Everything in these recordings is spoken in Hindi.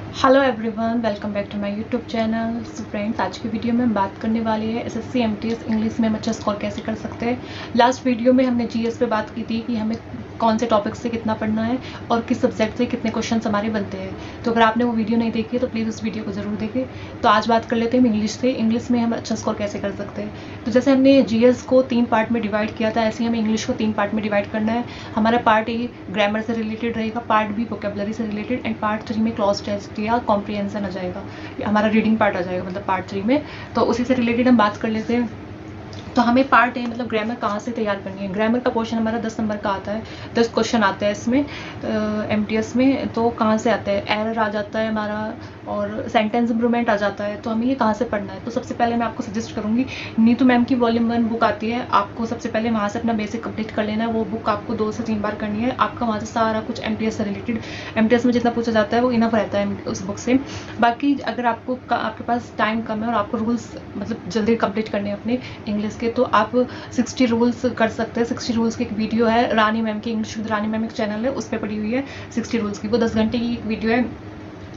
Hello everyone, welcome back to my YouTube channel. So friends, आज की वीडियो में बात करने वाली है एसएससी एमटीएस इंग्लिश में हम अच्छा स्कोर कैसे कर सकते हैं। लास्ट वीडियो में हमने जीएस पे बात की थी कि हमें कौन से टॉपिक से कितना पढ़ना है और किस सब्जेक्ट से कितने क्वेश्चन हमारे बनते हैं। तो अगर आपने वो वीडियो नहीं देखी है तो प्लीज़ उस वीडियो को ज़रूर देखें। तो आज बात कर लेते हैं हम इंग्लिश से। इंग्लिश में हम अच्छा स्कोर कैसे कर सकते हैं। तो जैसे हमने जीएस को 3 पार्ट में डिवाइड किया था, ऐसे ही हमें इंग्लिश को 3 पार्ट में डिवाइड करना है। हमारा पार्ट ए ग्रामर से रिलेटेड रहेगा, पार्ट बी वोकेबलरी से रिलेटेड एंड पार्ट 3 में क्लॉज टेस्ट या कॉम्प्रिहेंशन आ जाएगा, हमारा रीडिंग पार्ट आ जाएगा, मतलब पार्ट 3 में। तो उसी से रिलेटेड हम बात कर लेते हैं। तो हमें पार्ट ए मतलब ग्रामर कहाँ से तैयार करनी है। ग्रामर का क्वेश्चन हमारा 10 नंबर का आता है, 10 क्वेश्चन आते हैं इसमें एमटीएस में। तो कहाँ से आते हैं, एरर आ जाता है हमारा और सेंटेंस इंप्रूवमेंट आ जाता है। तो हमें ये कहाँ से पढ़ना है। तो सबसे पहले मैं आपको सजेस्ट करूँगी, नीतू मैम की वॉल्यूम 1 बुक आती है, आपको सबसे पहले वहाँ से अपना बेसिक कंप्लीट कर लेना है। वो बुक आपको 2 से 3 बार करनी है। आपका वहाँ से सारा कुछ एमटीएस से रिलेटेड, एमटीएस में जितना पूछा जाता है वो इनफ रहता है उस बुक से। बाकी अगर आपके पास टाइम कम है और आपको रूल्स मतलब जल्दी कंप्लीट करने हैं अपने इंग्लिश के, तो आप 60 रूल्स कर सकते हैं। 60 रूल्स की एक वीडियो है रानी मैम की, इंग्लिश विद रानी मैम एक चैनल है, उस पर पड़ी हुई है 60 रूल्स की। वो 10 घंटे की एक वीडियो है।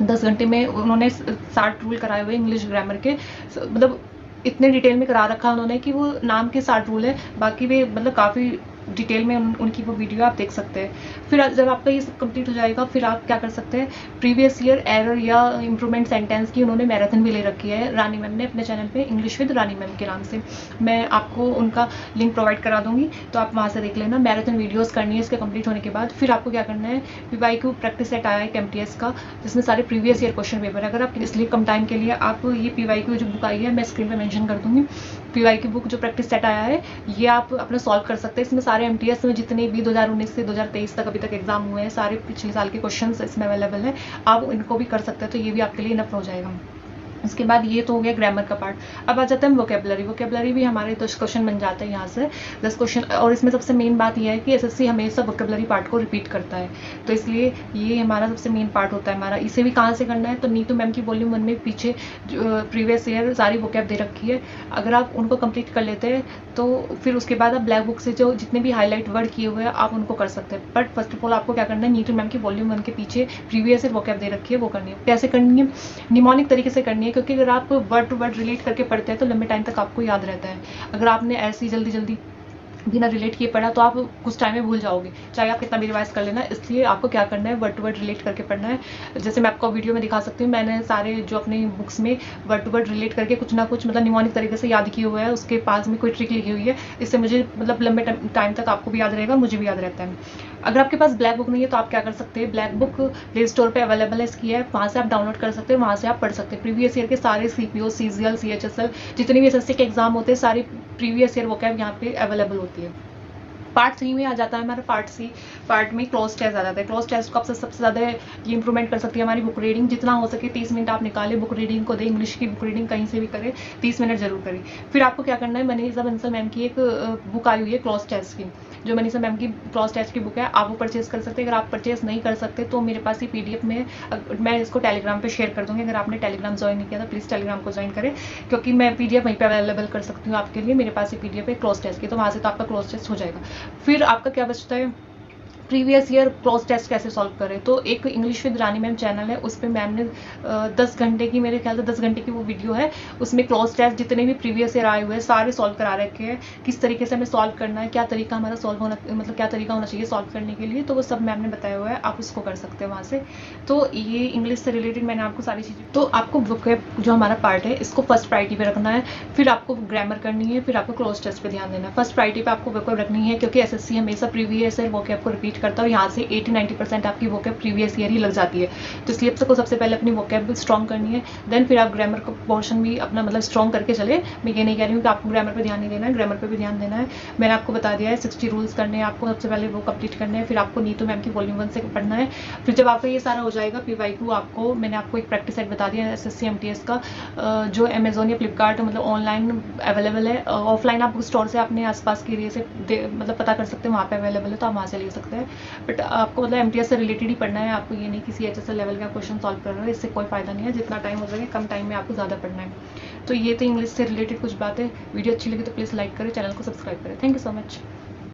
10 घंटे में उन्होंने 60 रूल कराए हुए इंग्लिश ग्रामर के, मतलब इतने डिटेल में करा रखा उन्होंने कि वो नाम के 60 रूल है, बाकी वे मतलब काफ़ी डिटेल में उनकी वो वीडियो आप देख सकते हैं। फिर जब आपका ये सब कंप्लीट हो जाएगा, फिर आप क्या कर सकते हैं, प्रीवियस ईयर एरर या इम्प्रूवमेंट सेंटेंस की उन्होंने मैराथन भी ले रखी है रानी मैम ने अपने चैनल पे, इंग्लिश विद रानी मैम के नाम से। मैं आपको उनका लिंक प्रोवाइड करा दूंगी, तो आप वहाँ से देख लेना। मैराथन वीडियोज़ करनी है इसके कंप्लीट होने के बाद। फिर आपको क्या करना है, पीवाईक्यू प्रैक्टिस सेट आया है एमटीएस का, जिसमें सारे प्रीवियस ईयर क्वेश्चन पेपर है। अगर आप इसलिए कम टाइम के लिए आप ये पीवाईक्यू जो बुक आई है, मैं स्क्रीन पर मैंशन कर दूँगी, पीवाईक्यू बुक जो प्रैक्टिस सेट आया है, ये आप अपना सॉल्व कर सकते हैं। इसमें सारे एमटीएस में जितने भी 2019 से 2023 तक अभी तक एग्जाम हुए हैं, सारे पिछले साल के क्वेश्चंस इसमें अवेलेबल हैं। आप इनको भी कर सकते हैं, तो ये भी आपके लिए इनफ हो जाएगा। इसके बाद ये तो हो गया ग्रामर का पार्ट। अब आ जाता है वोकेबलरी। वोकेबलरी भी हमारे 10 क्वेश्चन बन जाते हैं यहाँ से, 10 क्वेश्चन। और इसमें सबसे मेन बात यह है कि एसएससी हमेशा वोकेबलरी पार्ट को रिपीट करता है, तो इसलिए ये हमारा सबसे मेन पार्ट होता है हमारा। इसे भी कहाँ से करना है, तो नीतू मैम की वॉल्यूम 1 में पीछे प्रीवियस ईयर सारी वोकेब दे रखी है। अगर आप उनको कंप्लीट कर लेते हैं तो फिर उसके बाद आप ब्लैक बुक से जो जितने भी हाईलाइट वर्ड किए हुए हैं आप उनको कर सकते हैं। बट फर्स्ट ऑफ ऑल आपको क्या करना है, नीतू मैम की वॉल्यूम 1 के पीछे प्रीवियस ईयर वोकेब दे रखी है, वो करनी है। कैसे करनी है, निमोनिक तरीके से करनी है, क्योंकि अगर आप वर्ड टू वर्ड रिलेट करके पढ़ते हैं तो लंबे टाइम तक आपको याद रहता है। अगर आपने ऐसी जल्दी जल्दी बिना रिलेट किए पढ़ा तो आप कुछ टाइम में भूल जाओगे, चाहे आप कितना भी रिवाइज कर लेना। इसलिए आपको क्या करना है, वर्ड टू वर्ड रिलेट करके पढ़ना है। जैसे मैं आपको वीडियो में दिखा सकती हूँ, मैंने सारे जो अपने बुक्स में वर्ड टू वर्ड रिलेट करके कुछ ना कुछ मतलब निमोनिक तरीके से याद किए हुआ है। उसके पास में कोई ट्रिक लिखी हुई है, इससे मुझे मतलब लंबे टाइम तक आपको भी याद रहेगा, मुझे भी याद रहता है। अगर आपके पास ब्लैक बुक नहीं है तो आप क्या कर सकते हैं, ब्लैक बुक प्ले स्टोर पे अवेलेबल है इसकी है, वहाँ से आप डाउनलोड कर सकते हैं, वहाँ से आप पढ़ सकते हैं। प्रीवियस ईयर के सारे सीपीओ, सीजीएल, सीएचएसएल जितने भी एसएससी के एग्जाम होते हैं, सारी प्रीवियस ईयर वोकैब यहाँ पे अवेलेबल होती है। पार्ट 3 में आ जाता है हमारा पार्ट सी। पार्ट में क्लोज टेस्ट आ जाता है। क्लोज टेस्ट को आपसे सबसे ज़्यादा ये इंप्रूवमेंट कर सकती है हमारी बुक रीडिंग। जितना हो सके 30 मिनट आप निकालें, बुक रीडिंग को दें, इंग्लिश की बुक रीडिंग कहीं से भी करें, 30 मिनट जरूर करें। फिर आपको क्या करना है, मनीषा बंसल मैम की एक बुक आई हुई है क्लोज टेस्ट की, जो मनीषा मैम की क्लॉज टेस्ट की बुक है, आप वो परचेज कर सकते हैं। अगर आप परचेज नहीं कर सकते तो मेरे पास ये पीडीएफ में मैं इसको टेलीग्राम पे शेयर कर दूंगी। अगर आपने टेलीग्राम ज्वाइन नहीं किया तो प्लीज़ टेलीग्राम को ज्वाइन करें, क्योंकि मैं पीडीएफ वहीं पे अवेलेबल कर सकती हूँ आपके लिए। मेरे पास ये पीडीएफ है क्लॉज टेस्ट की, तो वहाँ से तो आपका क्लॉज टेस्ट हो जाएगा। फिर आपका क्या बचता है, प्रीवियस ईयर क्लॉज टेस्ट कैसे सॉल्व करें। तो एक English with Rani ma'am channel है, उस पर मैम ने 10 घंटे की, मेरे ख्याल से 10 घंटे की वो वीडियो है। उसमें क्लॉज टेस्ट जितने भी प्रीवियस ईयर आए हुए हैं सारे सॉल्व करा रखे हैं, किस तरीके से हमें सॉल्व करना है, क्या तरीका हमारा सॉल्व होना, मतलब क्या तरीका होना चाहिए सॉल्व करने के लिए, तो वो सब मैम ने बताया हुआ है, आप उसको कर सकते हैं वहाँ से। तो ये इंग्लिश से रिलेटेड मैंने आपको सारी चीज़ें। तो आपको वोकैब जो हमारा पार्ट है इसको फर्स्ट प्रायोरिटी पे रखना है, फिर आपको ग्रामर करनी है, फिर आपको क्लॉज टेस्ट पे ध्यान देना है। फर्स्ट प्रायोरिटी पे आपको वोकैब रखनी है, क्योंकि एसएससी हमेशा प्रीवियस ईयर वोकैब को रिपीट करता है और यहाँ से 80-90% आपकी वोकैब प्रीवियस ईयर ही लग जाती है। तो इसलिए आपको सबसे पहले अपनी वोकैब स्ट्रॉन्ग करनी है, देन फिर आप ग्रामर का पोर्शन भी अपना मतलब स्ट्रॉन्ग करके चले। मैं ये नहीं कह रही हूँ कि आपको ग्रामर पे ध्यान नहीं देना है, ग्रामर पे भी ध्यान देना है। मैंने आपको बता दिया है 60 रूल्स करने हैं आपको, सबसे पहले वो कंप्लीट करने हैं। फिर आपको नीतू मैम की वॉल्यूम 1 से पढ़ना है। फिर जब आपका ये सारा हो जाएगा, पीवाईक्यू आपको मैंने आपको एक प्रैक्टिस सेट बता दिया एसएससी एमटीएस का, जो अमेजोन या फ्लिपकार्ट मतलब ऑनलाइन अवेलेबल है। ऑफलाइन आप स्टोर से अपने आसपास के एरिया से मतलब पता कर सकते हैं, वहाँ पे अवेलेबल है तो आप वहाँ से ले सकते हैं। बट आपको मतलब एमटीएस से रिलेटेड ही पढ़ना है आपको, ये नहीं किसी एचएसएल लेवल का क्वेश्चन सॉल्व कर रहे हो, इससे कोई फायदा नहीं है। जितना टाइम हो सके कम टाइम में आपको ज़्यादा पढ़ना है। तो ये तो इंग्लिश से रिलेटेड कुछ बातें। वीडियो अच्छी लगी तो प्लीज़ लाइक करें, चैनल को सब्सक्राइब करें। Thank you so much.